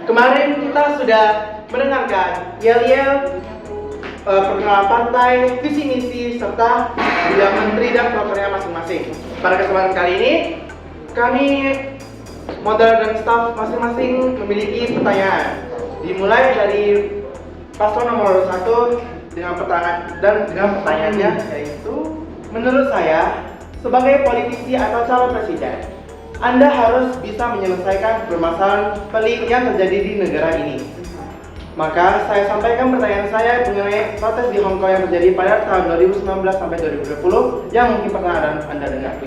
Kemarin kita sudah mendengarkan yel-yel perkenalan partai, visi misi serta bidang menteri dan prokernya masing-masing. Pada kesempatan kali ini, kami model dan staf masing-masing memiliki pertanyaan. Dimulai dari paslon nomor 1 dengan pertanyaannya yaitu, menurut saya sebagai politisi atau calon presiden, Anda harus bisa menyelesaikan permasalahan pelik yang terjadi di negara ini. Maka saya sampaikan pertanyaan saya mengenai protes di Hong Kong yang terjadi pada tahun 2019 sampai 2020 yang mungkin pernah Anda dengar.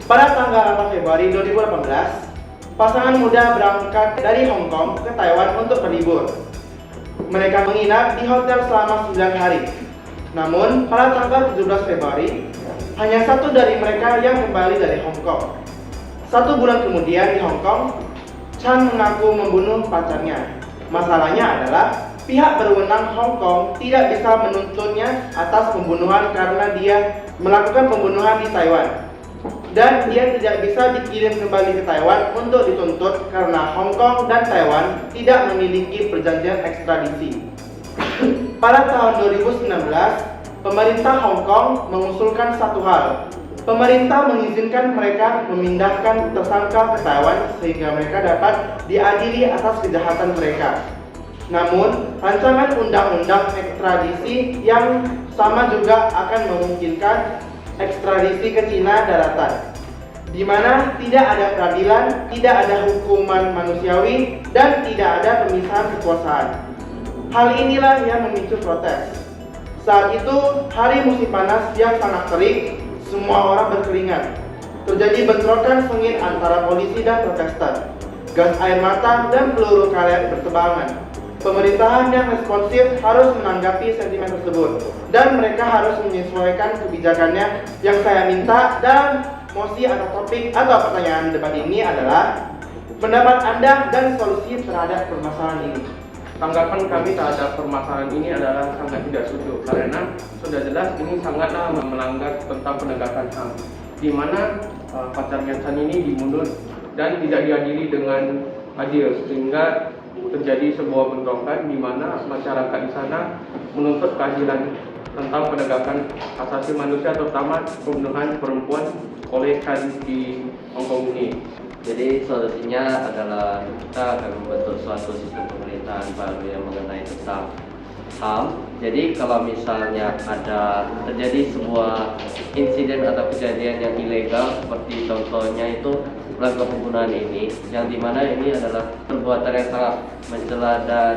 Pada tanggal 8 Februari 2018, pasangan muda berangkat dari Hong Kong ke Taiwan untuk berlibur. Mereka menginap di hotel selama 9 hari. Namun, pada tanggal 17 Februari, hanya satu dari mereka yang kembali dari Hong Kong. 1 bulan kemudian di Hong Kong, Chan mengaku membunuh pacarnya. Masalahnya adalah pihak berwenang Hong Kong tidak bisa menuntutnya atas pembunuhan karena dia melakukan pembunuhan di Taiwan. Dan dia tidak bisa dikirim kembali ke Taiwan untuk dituntut karena Hong Kong dan Taiwan tidak memiliki perjanjian ekstradisi. Pada tahun 2019, pemerintah Hong Kong mengusulkan satu hal. Pemerintah mengizinkan mereka memindahkan tersangka ke Taiwan sehingga mereka dapat diadili atas kejahatan mereka. Namun, rancangan undang-undang ekstradisi yang sama juga akan memungkinkan ekstradisi ke Cina daratan, di mana tidak ada peradilan, tidak ada hukuman manusiawi, dan tidak ada pemisahan kekuasaan. Hal inilah yang memicu protes. Saat itu, hari musim panas yang sangat terik, semua orang berkeringat. Terjadi bentrokan sengit antara polisi dan protestan. Gas air mata dan peluru karet bertebaran. Pemerintahan yang responsif harus menanggapi sentimen tersebut, dan mereka harus menyesuaikan kebijakannya. Yang saya minta dalam mosi atau topik atau pertanyaan debat ini adalah pendapat Anda dan solusi terhadap permasalahan ini. Tanggapan kami terhadap permasalahan ini adalah sangat tidak setuju, karena sudah jelas ini sangatlah melanggar tentang penegakan HAM, di mana pacarnya Chan ini dibunuh dan tidak diadili dengan adil, sehingga terjadi sebuah bentrokan di mana masyarakat di sana menuntut keadilan tentang penegakan asasi manusia, terutama pembunuhan perempuan oleh Chan di Hong Kong ini. Jadi solusinya adalah kita akan membentuk suatu sistem pemerintahan baru yang mengenai tentang HAM. Jadi kalau misalnya ada terjadi sebuah insiden atau kejadian yang ilegal, seperti contohnya itu melakukan pembunuhan ini, yang dimana ini adalah perbuatan yang sangat mencela dan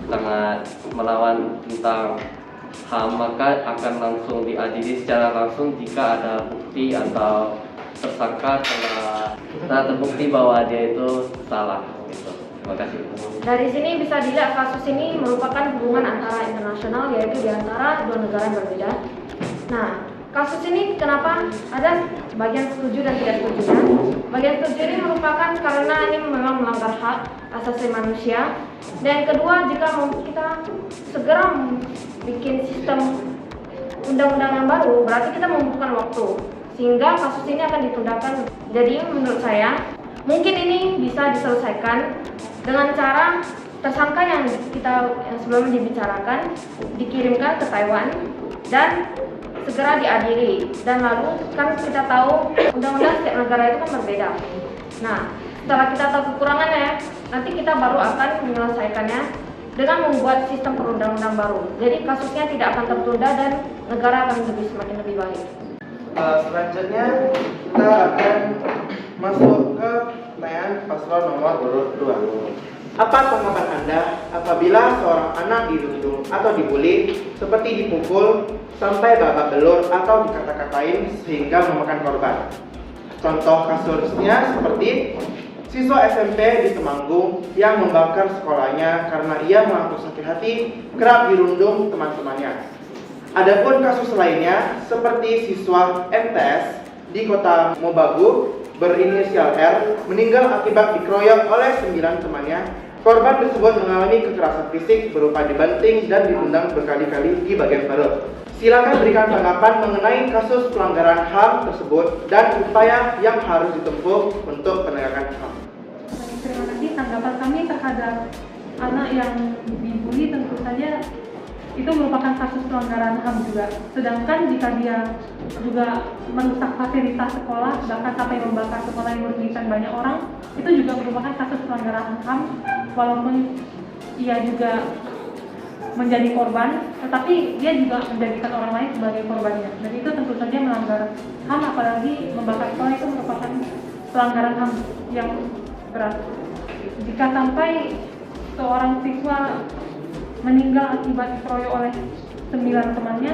sangat melawan tentang HAM, maka akan langsung diadili secara langsung jika ada bukti atau tersangka telah terbukti bahwa dia itu salah. Gitu. Terima kasih. Dari sini bisa dilihat kasus ini merupakan hubungan antara internasional, yaitu di antara dua negara yang berbeda. Nah, kasus ini kenapa ada bagian setuju dan tidak setuju? Bagian setuju ini merupakan karena ini memang melanggar hak asasi manusia. Dan yang kedua, jika kita segera bikin sistem undang-undang yang baru, berarti kita membutuhkan waktu, sehingga kasus ini akan ditundakan. Jadi menurut saya, mungkin ini bisa diselesaikan dengan cara tersangka yang sebelumnya dibicarakan dikirimkan ke Taiwan dan segera diadili. Dan lalu kan kita tahu undang-undang setiap negara itu kan berbeda. Nah, setelah kita tahu kekurangannya, nanti kita baru akan menyelesaikannya dengan membuat sistem perundang-undang baru. Jadi kasusnya tidak akan tertunda dan negara akan semakin lebih baik. Selanjutnya kita akan masuk ke pertanyaan paslon nomor urut 2. Apa tanggapan Anda apabila seorang anak diduduk atau dibully seperti dipukul sampai babak belur atau dikata-katain sehingga memakan korban? Contoh kasusnya seperti siswa SMP di Temanggung yang membakar sekolahnya karena ia mengaku sakit hati kerap dirundung teman-temannya. Adapun kasus lainnya seperti siswa MTS di kota Mobagu berinisial R meninggal akibat dikeroyok oleh 9 temannya. Korban tersebut mengalami kekerasan fisik berupa dibanting dan ditendang berkali-kali di bagian perut. Silakan berikan tanggapan mengenai kasus pelanggaran HAM tersebut dan upaya yang harus ditempuh untuk penegakan HAM. Terima kasih. tanggapan kami terhadap anak yang dibully tentu saja itu merupakan kasus pelanggaran HAM juga. Sedangkan jika dia juga merusak fasilitas sekolah, bahkan sampai membakar sekolah yang merugikan banyak orang, itu juga merupakan kasus pelanggaran HAM, walaupun ia juga menjadi korban, tetapi dia juga menjadikan orang lain sebagai korbannya. Dan itu tentu saja melanggar HAM, apalagi membakar sekolah itu merupakan pelanggaran HAM yang berat. Jika sampai seorang siswa meninggal akibat dikeroyok oleh 9 temannya,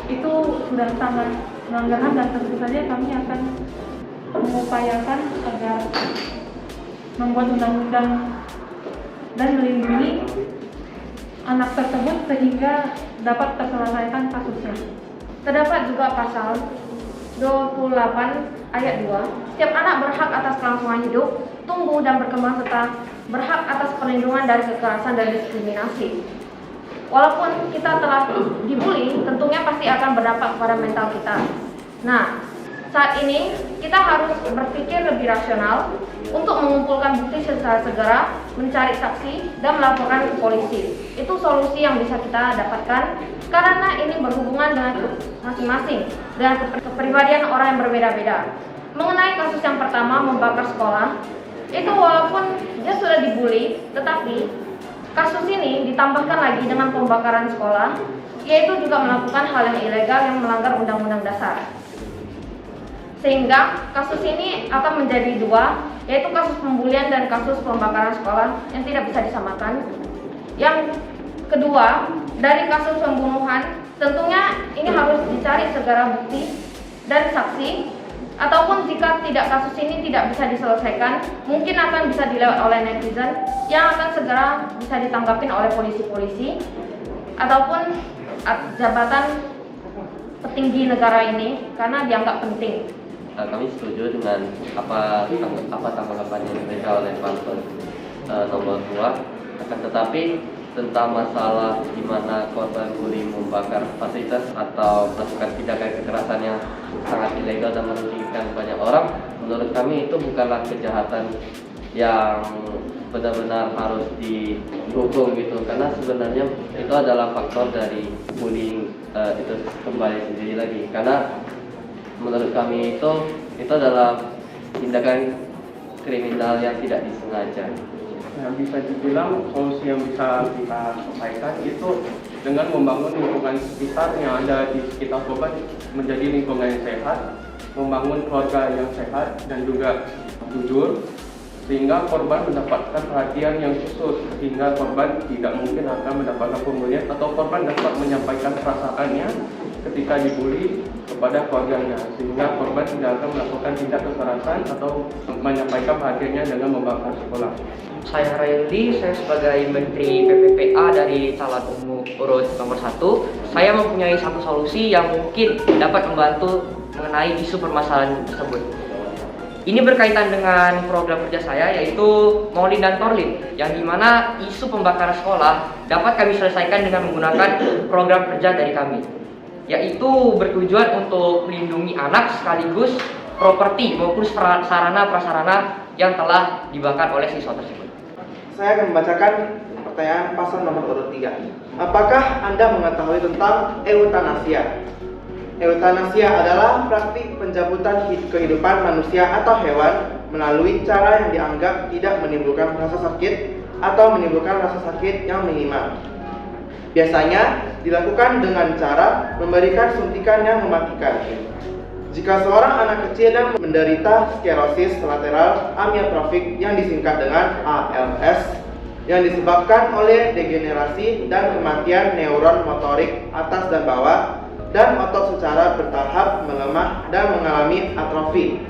itu sudah sangat melanggar HAM, dan tentu saja kami akan mengupayakan agar membuat undang-undang dan melindungi anak tersebut sehingga dapat terselesaikan kasusnya. Terdapat juga pasal 28 ayat 2. Setiap anak berhak atas kelangsungan hidup, tumbuh dan berkembang serta berhak atas perlindungan dari kekerasan dan diskriminasi. Walaupun kita telah dibully, tentunya pasti akan berdampak pada mental kita. Nah, saat ini kita harus berpikir lebih rasional untuk mengumpulkan bukti secara segera, mencari saksi, dan melaporkan ke polisi. Itu solusi yang bisa kita dapatkan karena ini berhubungan dengan masing-masing dan kepribadian orang yang berbeda-beda. Mengenai kasus yang pertama, membakar sekolah, itu walaupun dia sudah dibully, tetapi kasus ini ditambahkan lagi dengan pembakaran sekolah, yaitu juga melakukan hal yang ilegal yang melanggar Undang-Undang Dasar. Sehingga kasus ini akan menjadi dua, yaitu kasus pembulian dan kasus pembakaran sekolah yang tidak bisa disamakan. Yang kedua, dari kasus pembunuhan, tentunya ini harus dicari segera bukti dan saksi, ataupun jika kasus ini tidak bisa diselesaikan, mungkin akan bisa dilewat oleh netizen yang akan segera bisa ditanggapin oleh polisi-polisi ataupun jabatan petinggi negara ini karena dianggap penting. Kami setuju dengan apa tanggapan yang diberikan oleh paslon nomor 2. Akan tetapi tentang masalah di mana korban bully membakar fasilitas atau melakukan tindakan kekerasan yang sangat ilegal dan merugikan banyak orang, menurut kami itu bukanlah kejahatan yang benar-benar harus dihukum gitu, karena sebenarnya itu adalah faktor dari bullying itu kembali sendiri lagi, karena menurut kami itu adalah tindakan kriminal yang tidak disengaja. Nah, bisa dibilang solusi yang bisa kita sampaikan itu dengan membangun lingkungan sekitar yang ada di sekitar korban menjadi lingkungan yang sehat, membangun keluarga yang sehat dan juga jujur, sehingga korban mendapatkan perhatian yang khusus, sehingga korban tidak mungkin akan mendapatkan pembulian atau korban dapat menyampaikan perasaannya ketika dibully kepada keluarganya, sehingga korban tidak akan melakukan tindak kekerasan atau menyampaikan perhatiannya dengan membakar sekolah. Saya Raili, saya sebagai Menteri PPPA dari calon umum urut nomor 1. Saya mempunyai satu solusi yang mungkin dapat membantu mengenai isu permasalahan tersebut. Ini berkaitan dengan program kerja saya, yaitu Maulin dan Torlin, yang dimana isu pembakaran sekolah dapat kami selesaikan dengan menggunakan program kerja dari kami, yaitu bertujuan untuk melindungi anak sekaligus properti maupun sarana prasarana yang telah dibakar oleh siswa tersebut. Saya akan membacakan pertanyaan pasal nomor urut 3. Apakah Anda mengetahui tentang eutanasia? Eutanasia adalah praktik pencabutan kehidupan manusia atau hewan melalui cara yang dianggap tidak menimbulkan rasa sakit atau menimbulkan rasa sakit yang minimal. Biasanya dilakukan dengan cara memberikan suntikan yang mematikan. Jika seorang anak kecil yang menderita sklerosis lateral amiotrofik yang disingkat dengan ALS, yang disebabkan oleh degenerasi dan kematian neuron motorik atas dan bawah, dan otot secara bertahap melemah dan mengalami atrofi.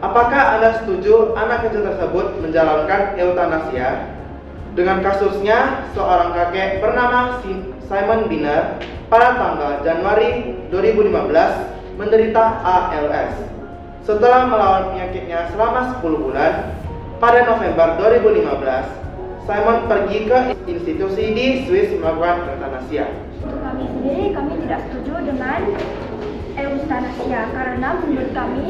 Apakah Anda setuju anak kecil tersebut menjalankan eutanasia? Dengan kasusnya, seorang kakek bernama Simon Biner pada tanggal Januari 2015 menderita ALS. Setelah melawan penyakitnya selama 10 bulan, pada November 2015, Simon pergi ke institusi di Swiss melakukan eutanasia. Untuk kami sendiri, kami tidak setuju dengan eutanasia karena menurut kami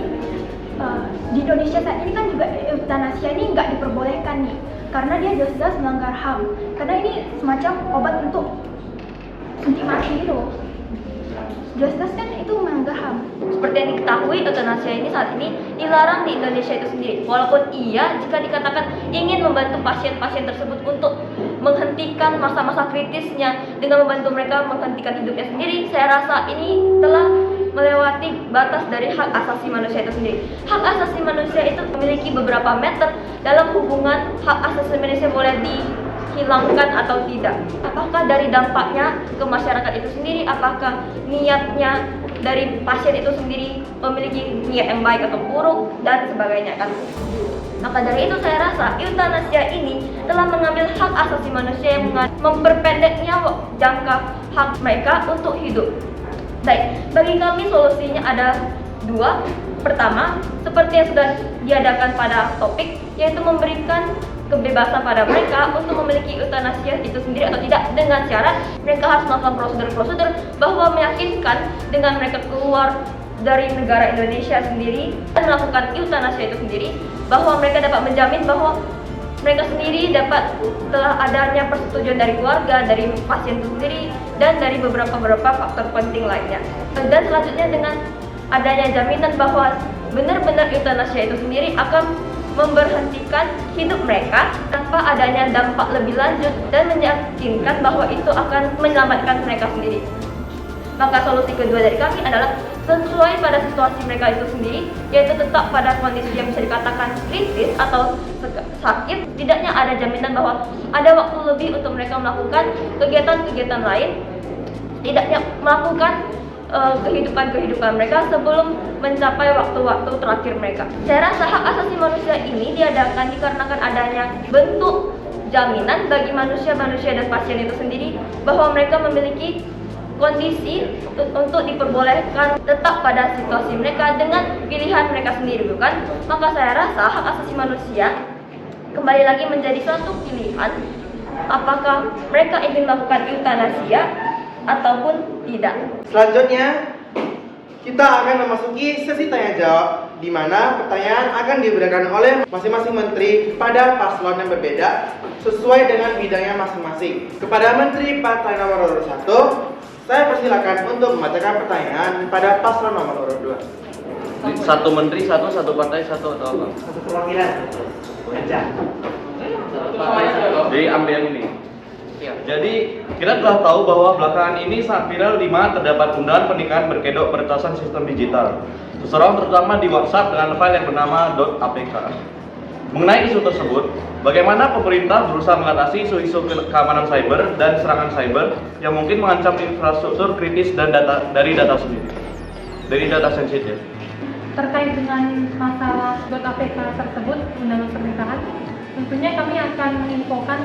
di Indonesia saat ini kan juga eutanasia ini nggak diperbolehkan nih, karena dia jelas-jelas melanggar HAM. Karena ini semacam obat untuk suntik mati gitu. Jelas-jelas kan itu melanggar HAM. Seperti yang diketahui, eutanasia ini saat ini dilarang di Indonesia itu sendiri. Walaupun iya, jika dikatakan ingin membantu pasien-pasien tersebut untuk menghentikan masa-masa kritisnya dengan membantu mereka menghentikan hidupnya sendiri, saya rasa ini telah melewati batas dari hak asasi manusia itu sendiri. Hak asasi manusia itu memiliki beberapa meter dalam hubungan hak asasi manusia boleh dihilangkan atau tidak. Apakah dari dampaknya ke masyarakat itu sendiri, apakah niatnya dari pasien itu sendiri memiliki niat yang baik atau buruk, dan sebagainya kan. Maka dari itu saya rasa eutanasia ini telah mengambil hak asasi manusia yang memperpendeknya jangka hak mereka untuk hidup. Baik, bagi kami solusinya ada dua. Pertama, seperti yang sudah diadakan pada topik, yaitu memberikan kebebasan pada mereka untuk memiliki eutanasia itu sendiri atau tidak, dengan syarat mereka harus melakukan prosedur-prosedur bahwa meyakinkan dengan mereka keluar dari negara Indonesia sendiri dan melakukan eutanasia itu sendiri, bahwa mereka dapat menjamin bahwa mereka sendiri dapat telah adanya persetujuan dari keluarga, dari pasien itu sendiri, dan dari beberapa faktor penting lainnya. Dan selanjutnya dengan adanya jaminan bahwa benar-benar eutanasia itu sendiri akan memberhentikan hidup mereka tanpa adanya dampak lebih lanjut dan meyakinkan bahwa itu akan menyelamatkan mereka sendiri. Maka solusi kedua dari kami adalah sesuai pada situasi mereka itu sendiri, yaitu tetap pada kondisi yang bisa dikatakan kritis atau sakit. Setidaknya ada jaminan bahwa ada waktu lebih untuk mereka melakukan kegiatan-kegiatan lain, setidaknya melakukan kehidupan mereka sebelum mencapai waktu-waktu terakhir mereka. Saya rasa hak asasi manusia ini diadakan dikarenakan adanya bentuk jaminan bagi manusia-manusia dan pasien itu sendiri bahwa mereka memiliki kondisi untuk diperbolehkan tetap pada situasi mereka dengan pilihan mereka sendiri, bukan? Maka saya rasa hak asasi manusia kembali lagi menjadi suatu pilihan apakah mereka ingin melakukan eutanasia ataupun tidak. Selanjutnya kita akan memasuki sesi tanya jawab, di mana pertanyaan akan diberikan oleh masing-masing menteri pada paslon yang berbeda sesuai dengan bidangnya masing-masing. Kepada Menteri Partai nomor urut 1, saya persilakan untuk membacakan pertanyaan pada paslon nomor urut 2. Satu menteri, satu partai, satu atau apa? Satu perwakilan. Aja. Jadi ambil ini. Jadi kita telah tahu bahwa belakangan ini sangat viral di mana terdapat undangan pernikahan berkedok peretasan sistem digital. Seseorang terutama di WhatsApp dengan file yang bernama .apk. Mengenai isu tersebut, bagaimana pemerintah berusaha mengatasi isu-isu keamanan cyber dan serangan cyber yang mungkin mengancam infrastruktur kritis dan dari data sensitif. Terkait dengan masalah .apk tersebut, undangan pernikahan, tentunya kami akan menginfokan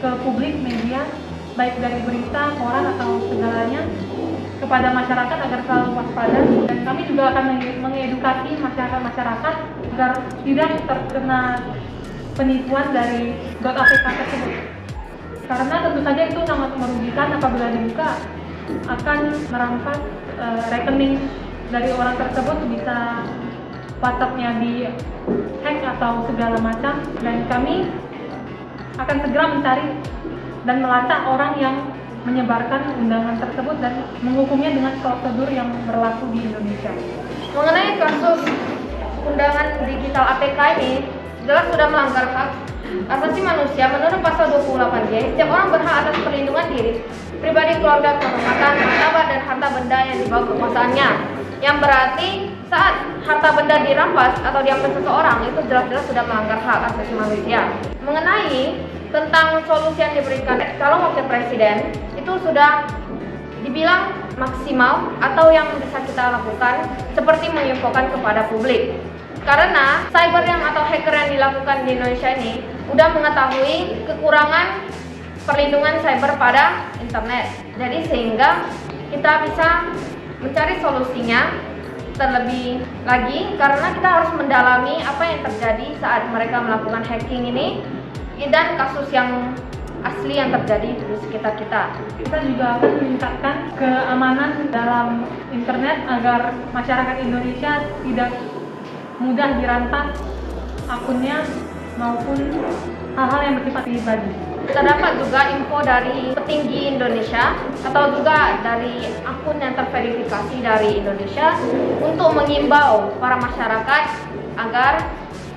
ke publik, media, baik dari berita, koran atau segalanya, kepada masyarakat agar selalu waspada. Dan kami juga akan mengedukasi masyarakat agar tidak terkena penipuan dari .apk tersebut. Karena tentu saja itu sangat merugikan apabila dibuka, akan merampas rekening dari orang tersebut, bisa WhatsApp-nya di hack atau segala macam, dan kami akan segera mencari dan melacak orang yang menyebarkan undangan tersebut dan menghukumnya dengan prosedur yang berlaku di Indonesia. Mengenai kasus undangan digital APK ini, jelas sudah melanggar hak asasi manusia. Menurut pasal 28J, setiap orang berhak atas perlindungan diri, pribadi, keluarga, kehormatan, martabat, dan harta benda yang dibawa kekuasaannya. Yang berarti saat harta benda dirampas atau diambil seseorang, itu jelas-jelas sudah melanggar hak asasi manusia. Mengenai tentang solusi yang diberikan calon wakil presiden, itu sudah dibilang maksimal atau yang bisa kita lakukan seperti menginfokan kepada publik. Karena cyber yang atau hacker yang dilakukan di Indonesia ini udah mengetahui kekurangan perlindungan cyber pada internet. Jadi sehingga kita bisa mencari solusinya terlebih lagi, karena kita harus mendalami apa yang terjadi saat mereka melakukan hacking ini dan kasus yang asli yang terjadi di sekitar kita. Kita juga akan meningkatkan keamanan dalam internet agar masyarakat Indonesia tidak mudah dirantas akunnya maupun hal-hal yang bersifat pribadi. Terdapat juga info dari petinggi Indonesia atau juga dari akun yang terverifikasi dari Indonesia untuk mengimbau para masyarakat agar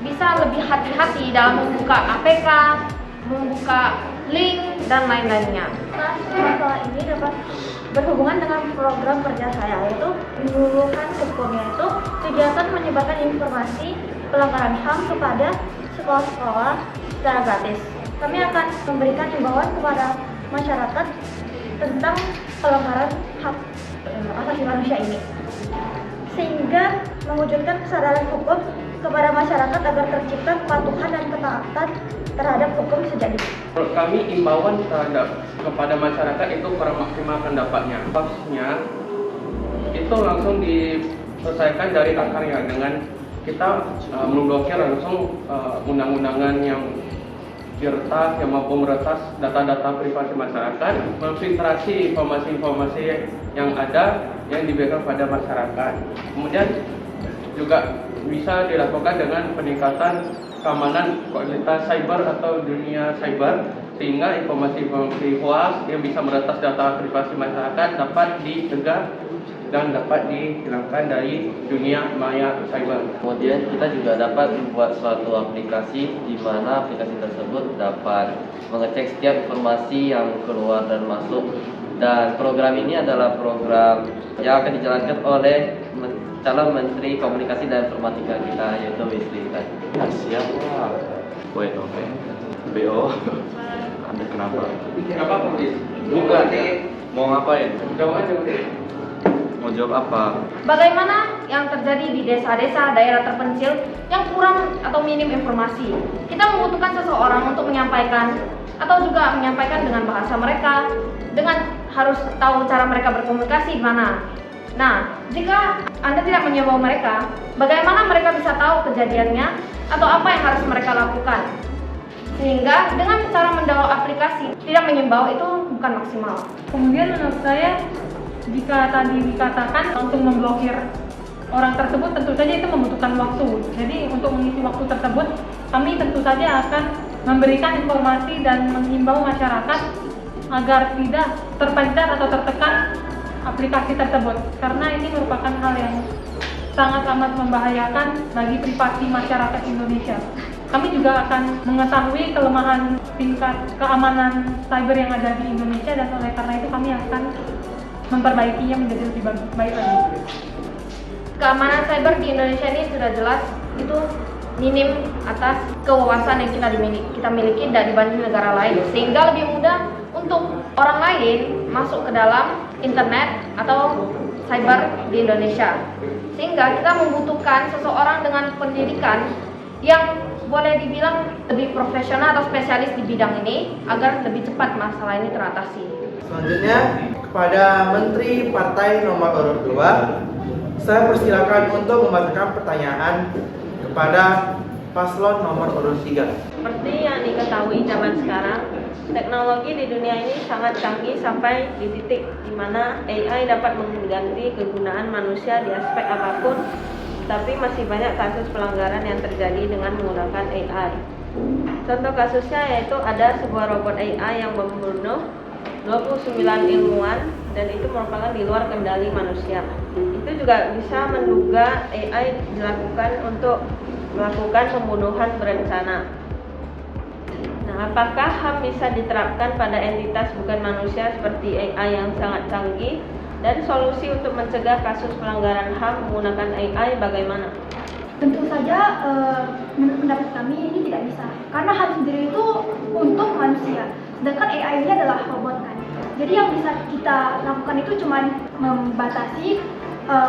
bisa lebih hati-hati dalam membuka APK, membuka link, dan lain-lainnya. Nah, masalah ini dapat berhubungan dengan program kerja saya, yaitu menyeluruhkan hukum, yaitu kegiatan menyebarkan informasi pelanggaran HAM kepada sekolah-sekolah secara gratis. Kami akan memberikan himbauan kepada masyarakat tentang pelanggaran hak asasi manusia ini, sehingga mewujudkan kesadaran hukum kepada masyarakat agar tercipta kepatuhan dan ketaatan terhadap hukum sejak dini. Menurut kami imbauan kepada masyarakat itu kurang maksimalkan dampaknya. Kasusnya itu langsung diselesaikan dari akarnya dengan kita memblokir langsung undang-undangan yang diretas yang mampu meretas data-data privasi masyarakat, memfiltrasi informasi-informasi yang ada yang diberikan pada masyarakat. Kemudian juga bisa dilakukan dengan peningkatan keamanan kualitas cyber atau dunia cyber, sehingga informasi-informasi hoax yang bisa meretas data privasi masyarakat dapat dicegah dan dapat dihilangkan dari dunia maya cyber. Kemudian kita juga dapat membuat suatu aplikasi di mana aplikasi tersebut dapat mengecek setiap informasi yang keluar dan masuk. Dan program ini adalah program yang akan dijalankan oleh calon Menteri Komunikasi dan Informatika kita, yaitu Wisli tadi. Siap lah. Wait, oke. BO. Anda kenapa? Kenapa Prof? Bukan. Mau ngapain? Jawab aja Prof. Mau jawab apa? Bagaimana yang terjadi di desa-desa, daerah terpencil yang kurang atau minim informasi? Kita membutuhkan seseorang untuk menyampaikan atau juga menyampaikan dengan bahasa mereka, dengan harus tahu cara mereka berkomunikasi gimana. Nah, jika Anda tidak menyimbau mereka, bagaimana mereka bisa tahu kejadiannya atau apa yang harus mereka lakukan? Sehingga dengan cara mendownload aplikasi tidak menyimbau itu bukan maksimal. Kemudian menurut saya, jika tadi dikatakan untuk memblokir orang tersebut, tentu saja itu membutuhkan waktu. Jadi untuk mengisi waktu tersebut, kami tentu saja akan memberikan informasi dan menghimbau masyarakat agar tidak terpencet atau tertekan aplikasi tersebut, karena ini merupakan hal yang sangat amat membahayakan bagi privasi masyarakat Indonesia. Kami juga akan mengetahui kelemahan tingkat keamanan cyber yang ada di Indonesia, dan oleh karena itu kami akan memperbaikinya menjadi lebih baik lagi. Keamanan cyber di Indonesia ini sudah jelas itu minim atas kewawasan yang kita miliki dari dibanding negara lain, sehingga lebih mudah untuk orang lain masuk ke dalam internet atau cyber di Indonesia. Sehingga kita membutuhkan seseorang dengan pendidikan yang boleh dibilang lebih profesional atau spesialis di bidang ini agar lebih cepat masalah ini teratasi. Selanjutnya kepada Menteri Partai nomor urut 2, saya persilakan untuk membacakan pertanyaan kepada paslon nomor urut 3. Seperti yang diketahui zaman sekarang, teknologi di dunia ini sangat canggih sampai di titik di mana AI dapat mengganti kegunaan manusia di aspek apapun, tapi masih banyak kasus pelanggaran yang terjadi dengan menggunakan AI. Contoh kasusnya yaitu ada sebuah robot AI yang membunuh 29 ilmuwan dan itu merupakan di luar kendali manusia. Itu juga bisa menduga AI dilakukan untuk melakukan pembunuhan berencana. Nah, apakah HAM bisa diterapkan pada entitas bukan manusia seperti AI yang sangat canggih? Dan solusi untuk mencegah kasus pelanggaran HAM menggunakan AI bagaimana? Tentu saja menurut pendapat kami ini tidak bisa, karena HAM sendiri itu untuk manusia, sedangkan AI ini adalah robot kan. Jadi yang bisa kita lakukan itu cuma membatasi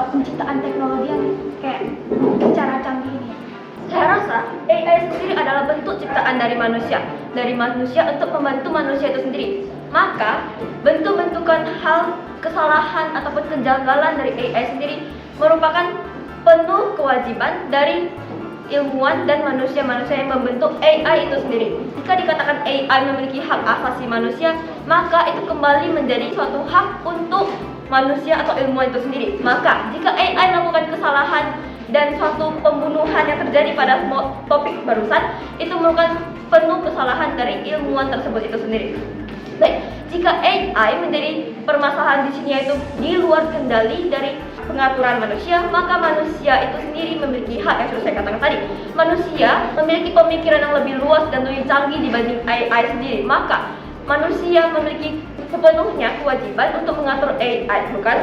penciptaan teknologi yang kayak cara canggih ini. Saya rasa AI sendiri adalah bentuk ciptaan dari manusia untuk membantu manusia itu sendiri. Maka bentuk-bentukan hal kesalahan ataupun kejanggalan dari AI sendiri merupakan penuh kewajiban dari ilmuwan dan manusia-manusia yang membentuk AI itu sendiri. Jika dikatakan AI memiliki hak asasi manusia, maka itu kembali menjadi suatu hak untuk manusia atau ilmuwan itu sendiri. Maka jika AI melakukan kesalahan dan suatu pembunuhan yang terjadi pada topik barusan itu merupakan penuh kesalahan dari ilmuwan tersebut itu sendiri. Baik, jika AI menjadi permasalahan di sini yaitu di luar kendali dari pengaturan manusia, maka manusia itu sendiri memiliki hak yang sudah saya katakan tadi. Manusia memiliki pemikiran yang lebih luas dan lebih canggih dibanding AI sendiri. Maka manusia memiliki sepenuhnya kewajiban untuk mengatur AI, bukan?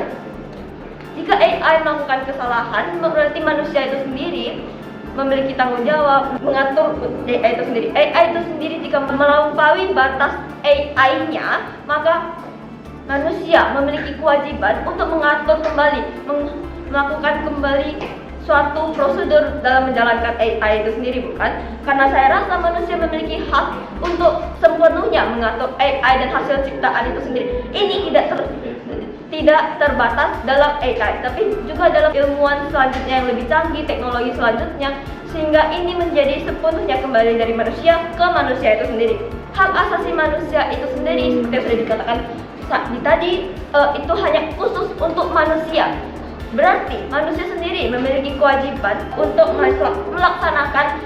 Jika AI melakukan kesalahan, berarti manusia itu sendiri memiliki tanggung jawab mengatur AI itu sendiri. AI itu sendiri jika melampaui batas AI-nya, maka manusia memiliki kewajiban untuk mengatur kembali, melakukan kembali suatu prosedur dalam menjalankan AI itu sendiri, bukan? Karena saya rasa manusia memiliki hak untuk sepenuhnya mengatur AI dan hasil ciptaan itu sendiri. Ini tidak terbatas dalam AI, tapi juga dalam ilmuwan selanjutnya yang lebih canggih, teknologi selanjutnya, sehingga ini menjadi sepenuhnya kembali dari manusia ke manusia itu sendiri. Hak asasi manusia itu sendiri seperti yang sudah dikatakan tadi itu hanya khusus untuk manusia. Berarti manusia sendiri memiliki kewajiban untuk melaksanakan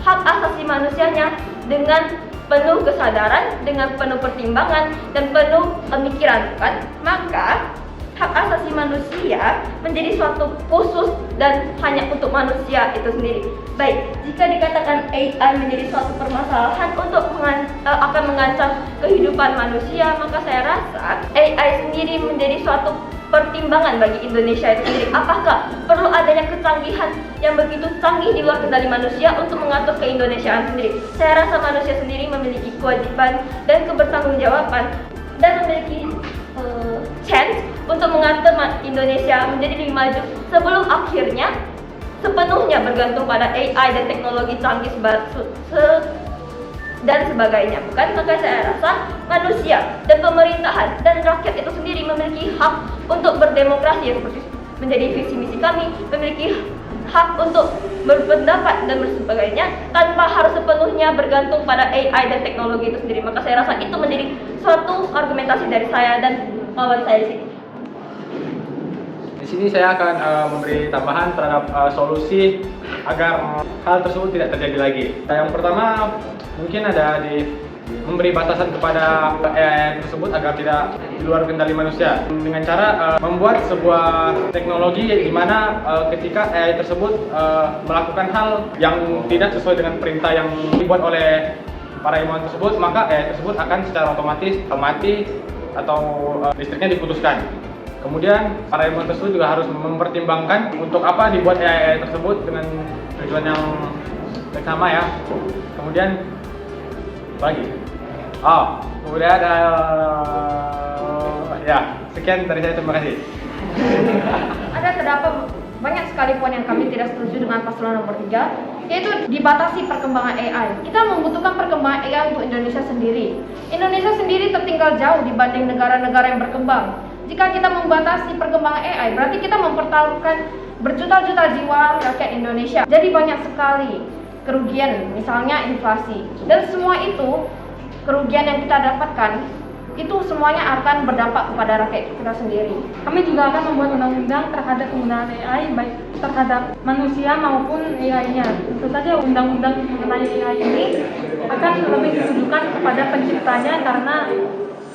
hak asasi manusianya dengan penuh kesadaran, dengan penuh pertimbangan dan penuh pemikiran, kan? Maka hak asasi manusia menjadi suatu khusus dan hanya untuk manusia itu sendiri. Baik, jika dikatakan AI menjadi suatu permasalahan untuk akan mengancam kehidupan manusia, maka saya rasa AI sendiri menjadi suatu pertimbangan bagi Indonesia itu sendiri. Apakah perlu adanya kecanggihan yang begitu canggih di luar kendali manusia untuk mengatur ke-Indonesiaan sendiri? Saya rasa manusia sendiri memiliki kewajiban dan kebertanggungjawaban dan memiliki chance untuk mengatur Indonesia menjadi lebih maju sebelum akhirnya sepenuhnya bergantung pada AI dan teknologi canggih dan sebagainya, bukan? Maka saya rasa manusia dan pemerintahan dan rakyat itu sendiri memiliki hak untuk berdemokrasi, seperti menjadi visi misi kami, memiliki hak untuk berpendapat dan sebagainya tanpa harus sepenuhnya bergantung pada AI dan teknologi itu sendiri. Maka saya rasa itu menjadi suatu argumentasi dari saya dan kawan saya di sini. Di sini saya akan memberi tambahan terhadap solusi agar hal tersebut tidak terjadi lagi. Yang pertama mungkin ada di memberi batasan kepada AI tersebut agar tidak di luar kendali manusia dengan cara membuat sebuah teknologi di mana ketika AI tersebut melakukan hal yang tidak sesuai dengan perintah yang dibuat oleh para ilmuwan tersebut, maka AI tersebut akan secara otomatis mati atau listriknya diputuskan. Kemudian para ilmuwan tersebut juga harus mempertimbangkan untuk apa dibuat AI tersebut dengan tujuan yang sama ya. Kemudian lagi. Kemudian ya, sekian dari saya, terima kasih. Terdapat banyak sekali poin yang kami tidak setuju dengan paslon nomor 3, yaitu dibatasi perkembangan AI. Kita membutuhkan perkembangan AI untuk Indonesia sendiri. Indonesia sendiri tertinggal jauh dibanding negara-negara yang berkembang. Jika kita membatasi perkembangan AI, berarti kita mempertaruhkan berjuta-juta jiwa rakyat Indonesia. Jadi banyak sekali kerugian, misalnya inflasi. Dan semua itu, kerugian yang kita dapatkan, itu semuanya akan berdampak kepada rakyat kita sendiri. Kami juga akan membuat undang-undang terhadap penggunaan AI, baik terhadap manusia maupun AI-nya. Tentu saja undang-undang mengenai AI ini akan lebih ditujukan kepada penciptanya, karena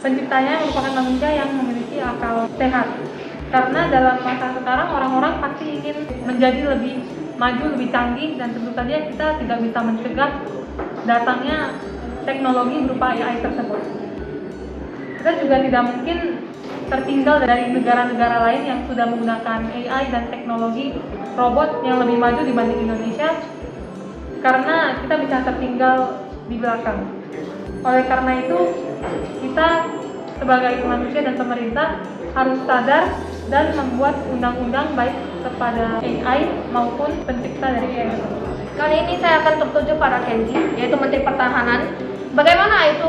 penciptanya merupakan manusia yang memiliki akal sehat. Karena dalam masa sekarang orang-orang pasti ingin menjadi lebih maju, lebih canggih, dan tentu saja kita tidak bisa mencegah datangnya teknologi berupa AI tersebut. Kita juga tidak mungkin tertinggal dari negara-negara lain yang sudah menggunakan AI dan teknologi robot yang lebih maju dibanding Indonesia, karena kita bisa tertinggal di belakang. Oleh karena itu, kita sebagai manusia dan pemerintah harus sadar dan membuat undang-undang baik kepada AI maupun pencipta dari AI. Kali ini saya akan tertuju pada Kenzi, yaitu Menteri Pertahanan. Bagaimana itu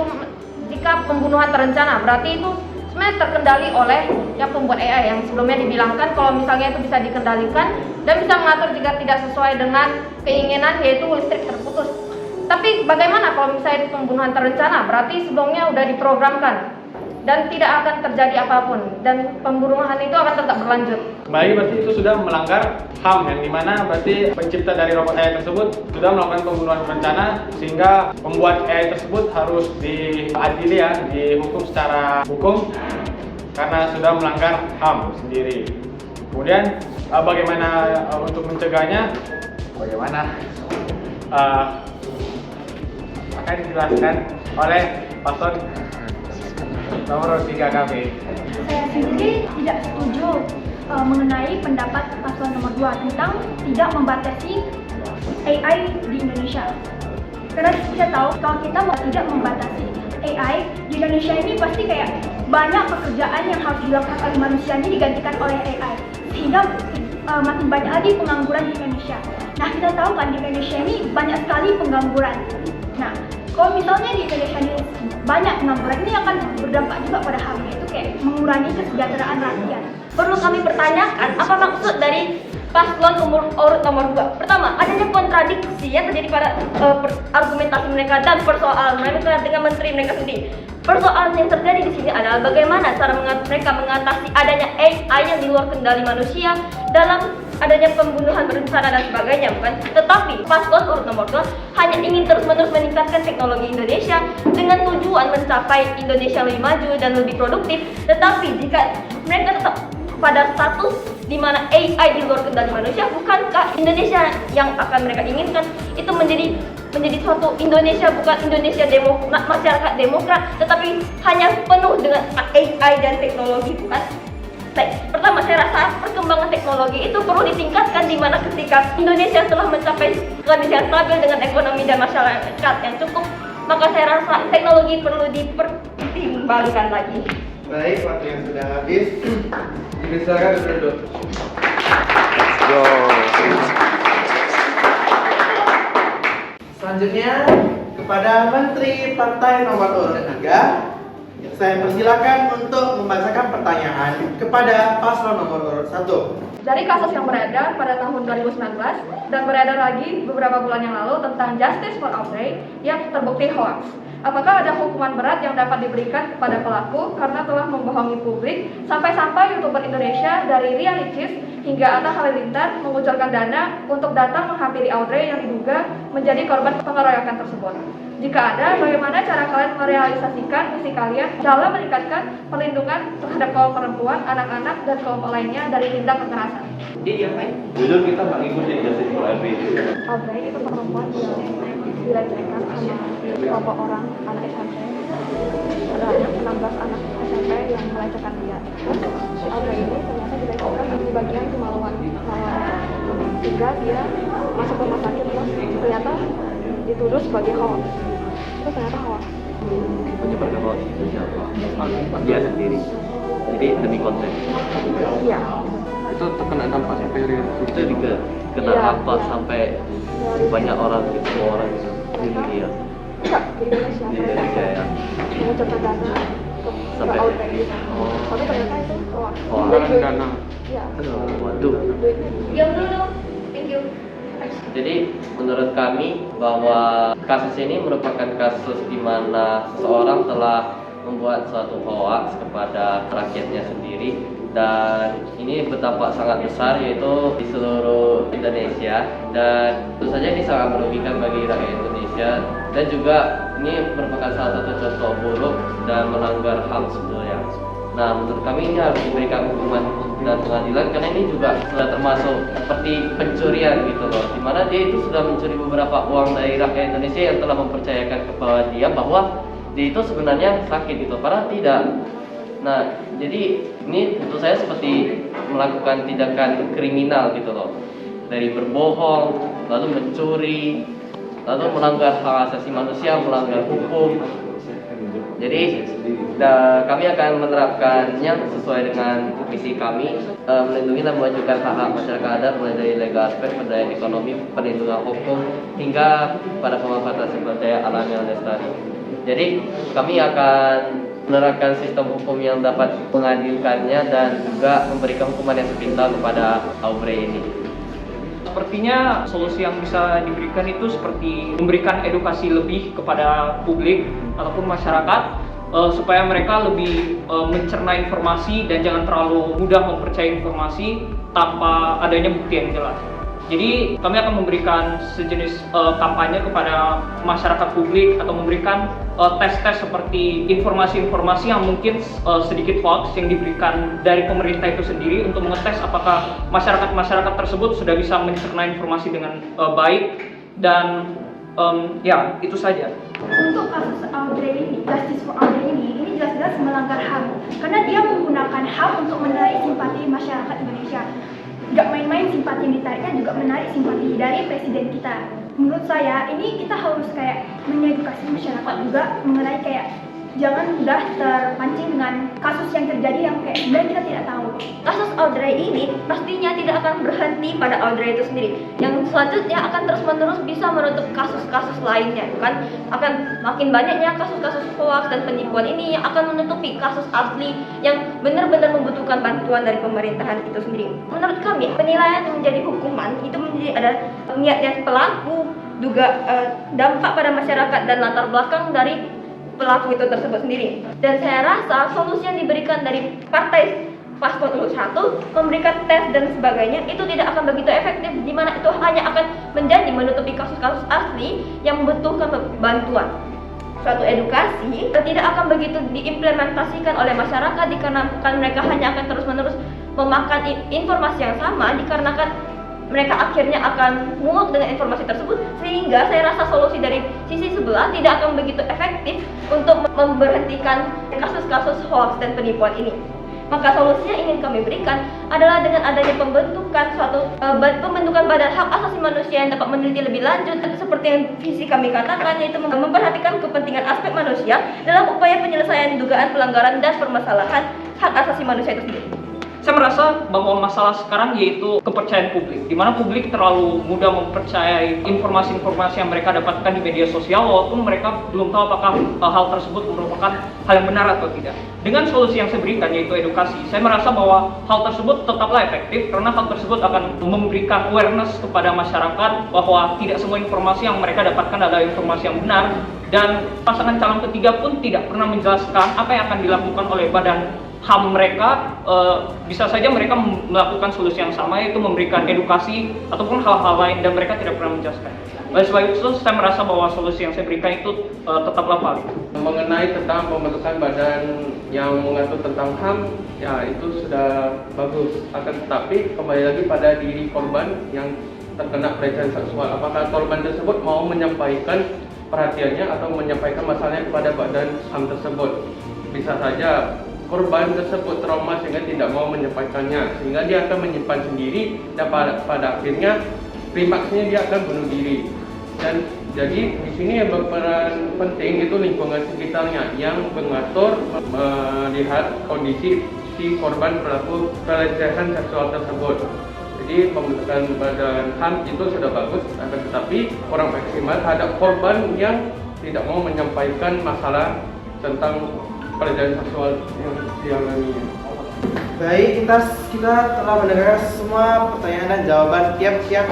jika pembunuhan terencana? Berarti itu sebenarnya terkendali oleh yang pembuat AI yang sebelumnya dibilangkan kalau misalnya itu bisa dikendalikan dan bisa mengatur jika tidak sesuai dengan keinginan, yaitu listrik terputus. Tapi bagaimana kalau misalnya itu pembunuhan terencana? Berarti sebelumnya sudah diprogramkan dan tidak akan terjadi apapun dan pembunuhan itu akan tetap berlanjut. Kembali berarti itu sudah melanggar HAM, yang dimana berarti pencipta dari robot AI tersebut sudah melakukan pembunuhan berencana, sehingga pembuat AI tersebut harus diadili ya, dihukum secara hukum karena sudah melanggar HAM sendiri. Kemudian bagaimana untuk mencegahnya? Bagaimana? Akan dijelaskan oleh paslon nomor 3 kami. Saya sendiri tidak setuju mengenai pendapat paslon nomor 2 tentang tidak membatasi AI di Indonesia. Karena kita tahu kalau kita tidak membatasi AI di Indonesia ini pasti kayak banyak pekerjaan yang harus dilakukan oleh manusia ini digantikan oleh AI, sehingga makin banyak lagi pengangguran di Indonesia. Nah, kita tahu kan di Indonesia ini banyak sekali pengangguran. Nah, kalau misalnya di Indonesia ini banyak pengangguran, ini akan berdampak juga pada hal itu, kayak mengurangi kesejahteraan rakyat. Perlu kami pertanyakan apa maksud dari paslon urut nomor 2. Pertama, adanya kontradiksi yang terjadi pada argumentasi mereka dan persoalan mereka dengan menteri mereka sendiri. Persoalan yang terjadi di sini adalah bagaimana cara mereka mengatasi adanya AI yang di luar kendali manusia dalam adanya pembunuhan berencana dan sebagainya, bukan? Tetapi paslon urut nomor 2 hanya ingin terus-menerus meningkatkan teknologi Indonesia dengan tujuan mencapai Indonesia lebih maju dan lebih produktif. Tetapi jika mereka tetap pada status di mana AI di luar kendali manusia, bukankah Indonesia yang akan mereka inginkan itu menjadi suatu Indonesia, bukan Indonesia masyarakat demokrat, tetapi hanya penuh dengan AI dan teknologi, bukan? Baik, pertama saya rasa perkembangan teknologi itu perlu ditingkatkan, di mana ketika Indonesia telah mencapai kondisi yang stabil dengan ekonomi dan masyarakat yang cukup, maka saya rasa teknologi perlu dipertimbangkan lagi. Baik, waktu yang sudah habis. Dipersilakan duduk. Selanjutnya kepada Menteri Partai nomor urut 3, saya persilakan untuk membacakan pertanyaan kepada paslon nomor urut 1. Dari kasus yang beredar pada tahun 2019 dan beredar lagi beberapa bulan yang lalu tentang Justice for Audrey yang terbukti hoax, apakah ada hukuman berat yang dapat diberikan kepada pelaku karena telah membohongi publik sampai-sampai YouTuber Indonesia dari Rian Ricis hingga Atta Halilintar mengucurkan dana untuk datang menghampiri Audrey yang diduga menjadi korban pengeroyokan tersebut? Jika ada, bagaimana cara kalian merealisasikan misi kalian dalam meningkatkan perlindungan terhadap kaum perempuan, anak-anak, dan kelompok lainnya dari tindak kekerasan? Jujur kita nggak ngikutin Justice for Audrey. Audrey itu perempuan yang dilecehkan sama kelompok orang anak SMP. Ada 16 anak SMP yang melecehkan dia. Terus si Audrey ini ternyata dilecehkan di bagian kemaluan, sehingga dia masuk rumah sakit, terus ternyata dituduh sebagai hoax. Itu ternyata hoax. Menyebarkan hoax itu siapa? Dia sendiri. Jadi demi konten. Iya. Itu terkena dampak sampai real. Itu juga kena apa sampai banyak orang gitu, semua orang gitu di dunia. Enggak, di Indonesia. Di Indonesia ya. Mengucapkan dana ke Audrey gitu. Tapi ternyata itu hoax. Penggalangan dana. Iya. Waduh. Diam dulu. Thank you. Jadi menurut kami bahwa kasus ini merupakan kasus di mana seseorang telah membuat suatu hoaks kepada rakyatnya sendiri, dan ini berdampak sangat besar yaitu di seluruh Indonesia, dan tentu saja ini sangat merugikan bagi rakyat Indonesia, dan juga ini merupakan salah satu contoh buruk dan melanggar HAM sebetulnya. Nah, menurut kami ini harus diberikan hukuman dan pengadilan, karena ini juga sudah termasuk seperti pencurian gitu loh, dimana dia itu sudah mencuri beberapa uang dari rakyat Indonesia yang telah mempercayakan kepada dia bahwa dia itu sebenarnya sakit gitu, padahal tidak. Nah, jadi ini tentu saya seperti melakukan tindakan kriminal gitu loh, dari berbohong, lalu mencuri, lalu melanggar hak asasi manusia, melanggar hukum. Jadi kami akan menerapkannya sesuai dengan misi kami, melindungi dan memajukan hak-hak masyarakat adat mulai dari legal aspek, pemberdayaan ekonomi, perlindungan hukum, hingga pada pemanfaatan sumber daya alam yang lestari. Jadi kami akan menerapkan sistem hukum yang dapat mengadilkannya dan juga memberikan hukuman yang setimpal kepada Audrey ini. Sepertinya solusi yang bisa diberikan itu seperti memberikan edukasi lebih kepada publik ataupun masyarakat supaya mereka lebih mencerna informasi dan jangan terlalu mudah mempercayai informasi tanpa adanya bukti yang jelas. Jadi kami akan memberikan sejenis kampanye kepada masyarakat publik atau memberikan tes-tes seperti informasi-informasi yang mungkin sedikit hoax yang diberikan dari pemerintah itu sendiri untuk mengetes apakah masyarakat tersebut sudah bisa mencerna informasi dengan baik dan ya itu saja. Untuk kasus Audrey ini, Justice for Audrey ini jelas-jelas melanggar HAM karena dia menggunakan HAM untuk menarik simpati masyarakat Indonesia. Gak main-main simpati yang ditariknya, juga menarik simpati dari presiden kita. Menurut saya ini kita harus kayak mengedukasi masyarakat juga mengenai kayak jangan mudah terpancing dengan kasus yang terjadi yang kayak sebenarnya kita tidak tahu. Kasus Audrey ini pastinya tidak akan berhenti pada Audrey itu sendiri. Yang selanjutnya akan terus-menerus bisa menutup kasus-kasus lainnya, kan? Akan makin banyaknya kasus-kasus hoax dan penipuan ini yang akan menutupi kasus asli yang benar-benar membutuhkan bantuan dari pemerintahan itu sendiri. Menurut kami, penilaian menjadi hukuman itu menjadi ada niatnya pelaku, juga dampak pada masyarakat dan latar belakang dari pelaku itu tersebut sendiri. Dan saya rasa solusi yang diberikan dari partai paslon urut 1 memberikan tes dan sebagainya itu tidak akan begitu efektif, di mana itu hanya akan menjadi menutupi kasus-kasus asli yang membutuhkan bantuan. Suatu edukasi tidak akan begitu diimplementasikan oleh masyarakat dikarenakan mereka hanya akan terus-menerus memakan informasi yang sama dikarenakan mereka akhirnya akan muak dengan informasi tersebut, sehingga saya rasa solusi dari sisi sebelah tidak akan begitu efektif untuk memberhentikan kasus-kasus hoax dan penipuan ini. Maka solusi yang ingin kami berikan adalah dengan adanya pembentukan badan hak asasi manusia yang dapat meneliti lebih lanjut seperti yang visi kami katakan, yaitu memperhatikan kepentingan aspek manusia dalam upaya penyelesaian dugaan pelanggaran dan permasalahan hak asasi manusia itu sendiri. Saya merasa bahwa masalah sekarang yaitu kepercayaan publik, di mana publik terlalu mudah mempercayai informasi-informasi yang mereka dapatkan di media sosial walaupun mereka belum tahu apakah hal tersebut merupakan hal yang benar atau tidak. Dengan solusi yang saya berikan yaitu edukasi, saya merasa bahwa hal tersebut tetaplah efektif karena hal tersebut akan memberikan awareness kepada masyarakat bahwa tidak semua informasi yang mereka dapatkan adalah informasi yang benar, dan pasangan calon ketiga pun tidak pernah menjelaskan apa yang akan dilakukan oleh badan HAM mereka. Bisa saja mereka melakukan solusi yang sama, yaitu memberikan edukasi ataupun hal-hal lain, dan mereka tidak pernah menjelaskan. Oleh sebab itu, saya merasa bahwa solusi yang saya berikan itu tetaplah valid. Mengenai tentang pembentukan badan yang mengatur tentang HAM, ya itu sudah bagus. Akan tetapi kembali lagi pada diri korban yang terkena pelecehan seksual. Apakah korban tersebut mau menyampaikan perhatiannya atau menyampaikan masalahnya kepada badan HAM tersebut? Bisa saja korban tersebut trauma sehingga tidak mau menyampaikannya, sehingga dia akan menyimpan sendiri dan pada akhirnya klimaksnya dia akan bunuh diri. Dan jadi di sini yang berperan penting itu lingkungan sekitarnya yang mengatur, melihat kondisi si korban pelaku pelecehan seksual tersebut. Jadi pembentukan badan HAM itu sudah bagus, akan tetapi kurang maksimal terhadap korban yang tidak mau menyampaikan masalah tentang pelecehan seksual yang dialami. Baik, kita telah mendengar semua pertanyaan dan jawaban tiap-tiap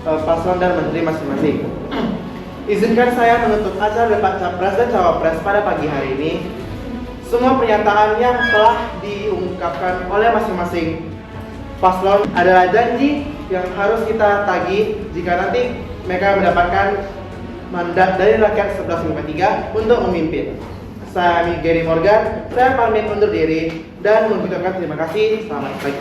paslon dan menteri masing-masing. Izinkan saya menutup acara debat capres dan cawapres pada pagi hari ini. Semua pernyataan yang telah diungkapkan oleh masing-masing paslon adalah janji yang harus kita tagih jika nanti mereka mendapatkan mandat dari rakyat 1153 untuk memimpin. Saya Gary Morgan, saya pamit undur diri dan mengucapkan terima kasih. Selamat pagi.